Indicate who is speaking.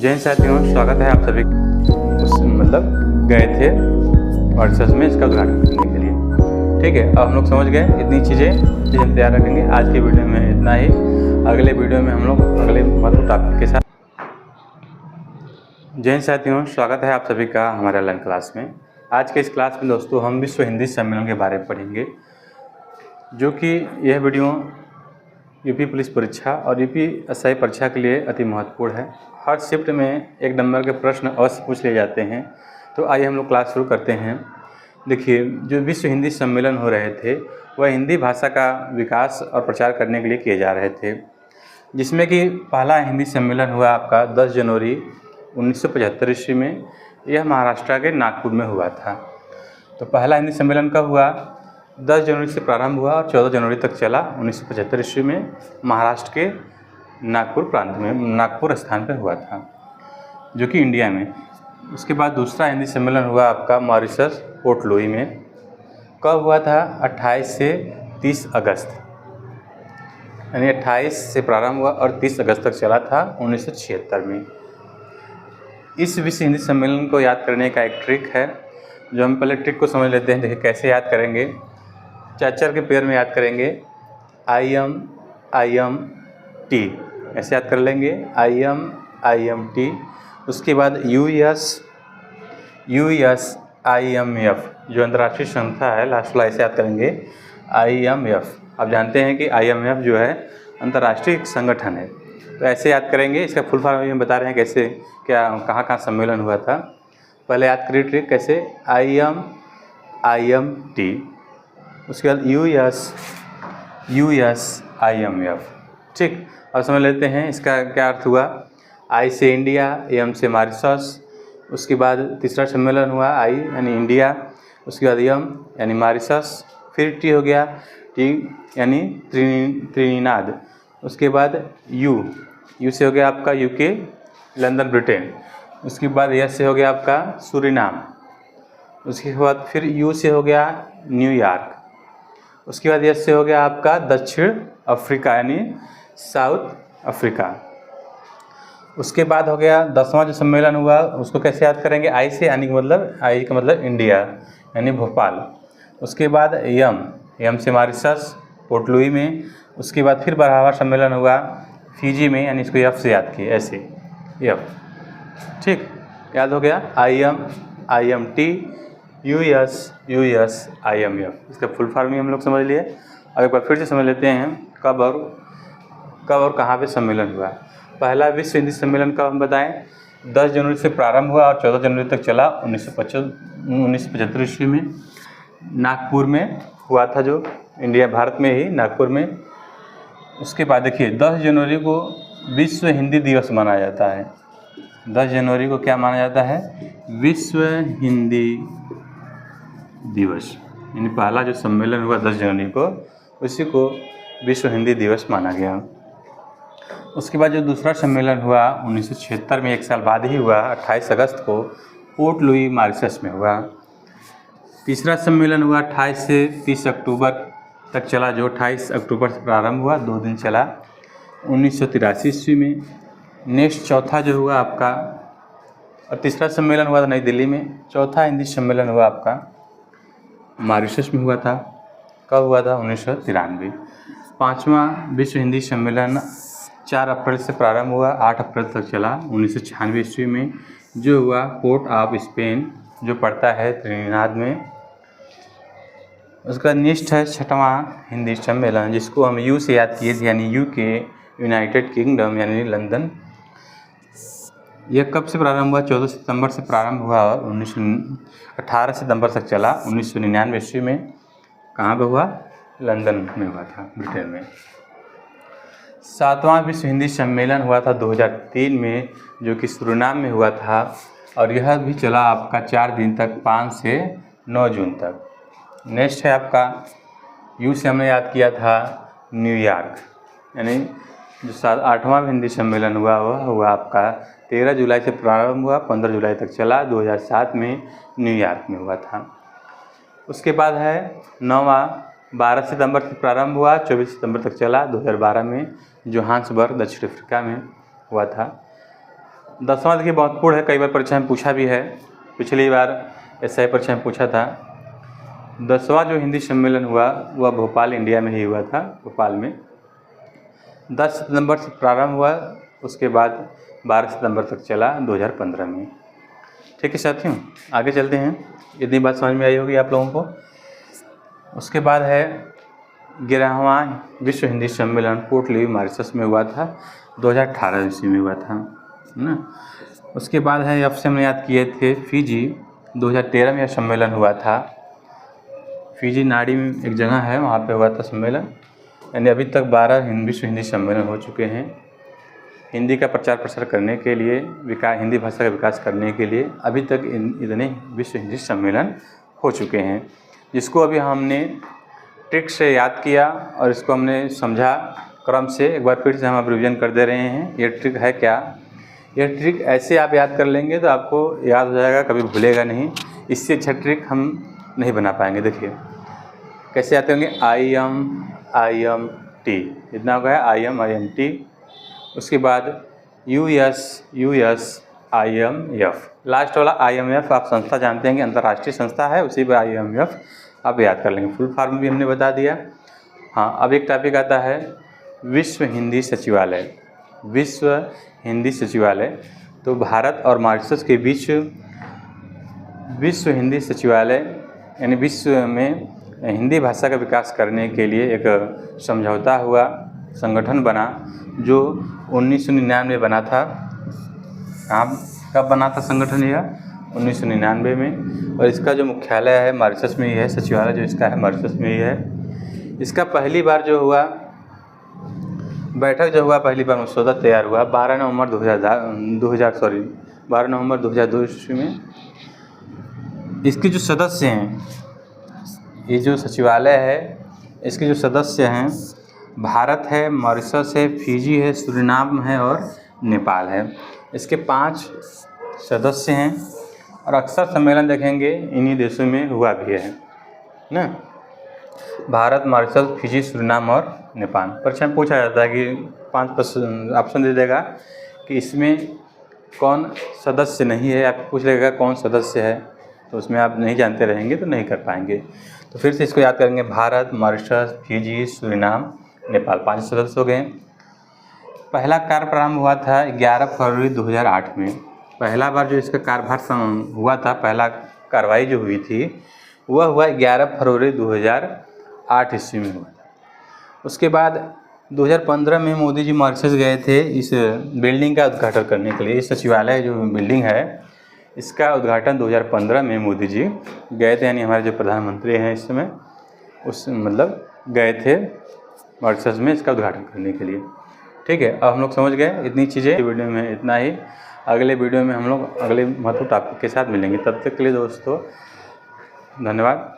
Speaker 1: जय हिंद साथियों, स्वागत है आप सभी। गए थे मॉरिशस में इसका उद्घाटन करने के लिए। ठीक है, अब हम लोग समझ गए इतनी चीज़ें हम तैयार रखेंगे। आज की वीडियो में इतना ही। अगले वीडियो में हम लोग अगले महत्वपूर्ण टॉपिक के साथ। जय हिंद साथियों, स्वागत है आप सभी का हमारे ऑनलाइन क्लास में। आज के इस क्लास में दोस्तों हम विश्व हिंदी सम्मेलन के बारे में पढ़ेंगे, जो कि यह वीडियो यूपी पुलिस परीक्षा और यूपी एसआई परीक्षा के लिए अति महत्वपूर्ण है। हर शिफ्ट में एक नंबर के प्रश्न अवश्य पूछ लिए जाते हैं। तो आइए हम लोग क्लास शुरू करते हैं। देखिए, जो विश्व हिंदी सम्मेलन हो रहे थे वह हिंदी भाषा का विकास और प्रचार करने के लिए किए जा रहे थे, जिसमें कि पहला हिंदी सम्मेलन हुआ आपका 10 जनवरी 1975 ईस्वी में। यह महाराष्ट्र के नागपुर में हुआ था। तो पहला हिंदी सम्मेलन कब हुआ? 10 जनवरी से प्रारंभ हुआ और 14 जनवरी तक चला 1975 ईस्वी में, महाराष्ट्र के नागपुर प्रांत में, नागपुर स्थान पर हुआ था, जो कि इंडिया में। उसके बाद दूसरा हिंदी सम्मेलन हुआ आपका मॉरिशस पोर्ट लुई में। कब हुआ था? 28 से 30 अगस्त, यानी 28 से प्रारंभ हुआ और 30 अगस्त तक चला था 1976 में। इस विश्व हिंदी सम्मेलन को याद करने का एक ट्रिक है, जो हम पहले ट्रिक को समझ लेते हैं। देखिए कैसे याद करेंगे। चार के पेयर में याद करेंगे। आई एम टी, ऐसे याद कर लेंगे। I am T. उसके बाद U S I am F, जो अंतर्राष्ट्रीय संस्था है, लास्ट वाला ऐसे याद करेंगे। आई एम एफ, आप जानते हैं कि आई एम एफ जो है अंतर्राष्ट्रीय संगठन है, तो ऐसे याद करेंगे। इसका फुल फॉर्म हम बता रहे हैं कैसे, क्या कहाँ सम्मेलन हुआ था। पहले याद करिए ट्रिक कैसे। आई एम टी, उसके बाद U S I am F. ठीक, अब समझ लेते हैं इसका क्या अर्थ हुआ। आई से इंडिया, एम से मॉरिशस। उसके बाद तीसरा सम्मेलन हुआ आई यानी इंडिया, उसके बाद एम यानी मॉरिशस, फिर टी हो गया, टी यानी त्रिनिदाद। उसके बाद यू से हो गया आपका यूके, लंदन ब्रिटेन। उसके बाद एस से हो गया आपका सूरीनाम। उसके बाद फिर यू से हो गया न्यूयॉर्क। उसके बाद एस से हो गया आपका दक्षिण अफ्रीका यानी साउथ अफ्रीका। उसके बाद हो गया 10वां जो सम्मेलन हुआ, उसको कैसे याद करेंगे। आई से, यानी आई का मतलब इंडिया यानी भोपाल। उसके बाद एम से मॉरिशस पोर्ट लुई में। उसके बाद फिर 12वां सम्मेलन हुआ फिजी में, यानी इसको एफ से याद किए, ऐसे एफ। ठीक, याद हो गया। I am T U S I am F. इसका फुल फॉर्म ही हम लोग समझ लिए। अब एक बार फिर से समझ लेते हैं कब और कहाँ पे सम्मेलन हुआ। पहला विश्व हिंदी सम्मेलन कब हम बताएं? 10 जनवरी से प्रारंभ हुआ और 14 जनवरी तक चला 1975 ईस्वी में, नागपुर में हुआ था, जो इंडिया भारत में ही नागपुर में। उसके बाद देखिए 10 जनवरी को विश्व हिंदी दिवस मनाया जाता है। 10 जनवरी को क्या माना जाता है? विश्व हिंदी दिवस, यानी पहला जो सम्मेलन हुआ 10 जनवरी को, उसी को विश्व हिंदी दिवस माना गया। उसके बाद जो दूसरा सम्मेलन हुआ 1976 में, एक साल बाद ही हुआ, 28 अगस्त को पोर्ट लुई मॉरिशस में हुआ। तीसरा सम्मेलन हुआ 28 से 30 अक्टूबर तक चला, जो 28 अक्टूबर से प्रारंभ हुआ, 2 दिन चला 1983 ईस्वी में। नेक्स्ट चौथा जो हुआ आपका, और तीसरा सम्मेलन हुआ था नई दिल्ली में। चौथा हिंदी सम्मेलन हुआ आपका मॉरिशस में हुआ था। कब हुआ था? 1993। 5वां विश्व हिंदी सम्मेलन 4 अप्रैल से प्रारंभ हुआ, 8 अप्रैल तक चला 1996 ईस्वी में, जो हुआ पोर्ट ऑफ स्पेन, जो पड़ता है त्रिनिदाद में। उसका नेक्स्ट है 6वां हिंदी सम्मेलन, जिसको हम यू से याद किए थे, यानी यूके, यूनाइटेड किंगडम यानी लंदन। यह कब से प्रारंभ हुआ? 14 सितंबर से प्रारंभ हुआ और 18 सितंबर तक चला 1999 ईस्वी में। कहाँ पे हुआ? लंदन में हुआ था, ब्रिटेन में। 7वां विश्व हिंदी सम्मेलन हुआ था 2003 में, जो कि सूरीनाम में हुआ था, और यह भी चला आपका 4 दिन तक, 5 से 9 जून तक। नेक्स्ट है आपका यू से हमने याद किया था न्यूयॉर्क, यानी जो 8वां हिंदी सम्मेलन हुआ वह हुआ आपका 13 जुलाई से प्रारंभ हुआ, 15 जुलाई तक चला, 2007 में न्यूयॉर्क में हुआ था। उसके बाद है 9वां 12 सितंबर से प्रारंभ हुआ, 24 सितंबर तक चला, 2012 में जोहान्सबर्ग दक्षिण अफ्रीका में हुआ था। 10वां देखिए महत्वपूर्ण है, कई बार परीक्षा में पूछा भी है, पिछली बार SI परीक्षा में पूछा था। 10वां जो हिंदी सम्मेलन हुआ वह भोपाल इंडिया में ही हुआ था, भोपाल में 10 सितंबर से प्रारंभ हुआ, उसके बाद 12 सितंबर तक चला 2015 में। ठीक है साथियों, आगे चलते हैं। इतनी बात समझ में आई होगी आप लोगों को। उसके बाद है 11वां विश्व हिंदी सम्मेलन पोर्ट लुई मॉरिशस में हुआ था, 2018 ईस्वी में हुआ था, है ना। उसके बाद है आपसे हमने याद किए थे फिजी, 2013 में यह सम्मेलन हुआ था। फिजी नाड़ी में एक जगह है, वहाँ पे हुआ था सम्मेलन। यानी अभी तक 12 विश्व हिंदी सम्मेलन हो चुके हैं। हिंदी का प्रचार प्रसार करने के लिए, हिंदी भाषा का विकास करने के लिए अभी तक इतने विश्व हिंदी सम्मेलन हो चुके हैं, जिसको अभी हमने ट्रिक से याद किया और इसको हमने समझा क्रम से। एक बार फिर से हम रिवीजन कर दे रहे हैं। ये ट्रिक है क्या? यह ट्रिक ऐसे आप याद कर लेंगे तो आपको याद हो जाएगा, कभी भूलेगा नहीं। इससे अच्छा ट्रिक हम नहीं बना पाएंगे। देखिए कैसे याद करेंगे, IM इतना हो गया, IM उसके बाद US IMF, लास्ट वाला IMF आप संस्था जानते हैं कि अंतर्राष्ट्रीय संस्था है, उसी पर IMF आप याद कर लेंगे। फुल फॉर्म भी हमने बता दिया। हाँ, अब एक टॉपिक आता है विश्व हिंदी सचिवालय। विश्व हिंदी सचिवालय, तो भारत और मॉरिशस के बीच विश्व हिंदी सचिवालय यानी विश्व में हिंदी भाषा का विकास करने के लिए एक समझौता हुआ, संगठन बना, जो 1999 बना था। कब बना था संगठन यह? 1999 में। और इसका जो मुख्यालय है मॉरिशस में ही है, सचिवालय जो इसका है मॉरिशस में ही है। इसका पहली बार जो हुआ बैठक जो हुआ, पहली बार मसौदा तैयार हुआ 12 नवंबर 2002 ईस्वी में। इसके जो सदस्य हैं, ये जो सचिवालय है, इसके जो सदस्य हैं भारत है, मॉरिशस है, फिजी है, सूरीनाम है और नेपाल है। इसके 5 सदस्य हैं और अक्सर सम्मेलन देखेंगे इन्हीं देशों में हुआ भी है ना। भारत, मॉरिशस, फिजी, सूरीनाम और नेपाल। परीक्षा में पूछा जाता है कि 5 ऑप्शन दे देगा कि इसमें कौन सदस्य नहीं है, आप पूछ लेगा कौन सदस्य है, तो उसमें आप नहीं जानते रहेंगे तो नहीं कर पाएंगे। तो फिर से इसको याद करेंगे, Bharat, Mauritius, Fiji, Suriname, Nepal, 5 सदस्य हो गए। पहला कार्य प्रारंभ हुआ था 11 फरवरी 2008 में। पहला बार जो इसका कार्यभार हुआ था, पहला कार्रवाई जो हुई थी वह हुआ 11 फरवरी 2008 ईस्वी में हुआ था। उसके बाद 2015 में मोदी जी मॉरिशस गए थे इस बिल्डिंग का उद्घाटन करने के लिए। इस सचिवालय जो बिल्डिंग है इसका उद्घाटन 2015 में मोदी जी गए थे, यानी हमारे जो प्रधानमंत्री हैं इस समय गए थे मॉरिशस में इसका उद्घाटन करने के लिए। ठीक है, अब हम लोग समझ गए इतनी चीज़ें। वीडियो में इतना ही। अगले वीडियो में हम लोग अगले महत्वपूर्ण टॉपिक के साथ मिलेंगे। तब तक के लिए दोस्तों धन्यवाद।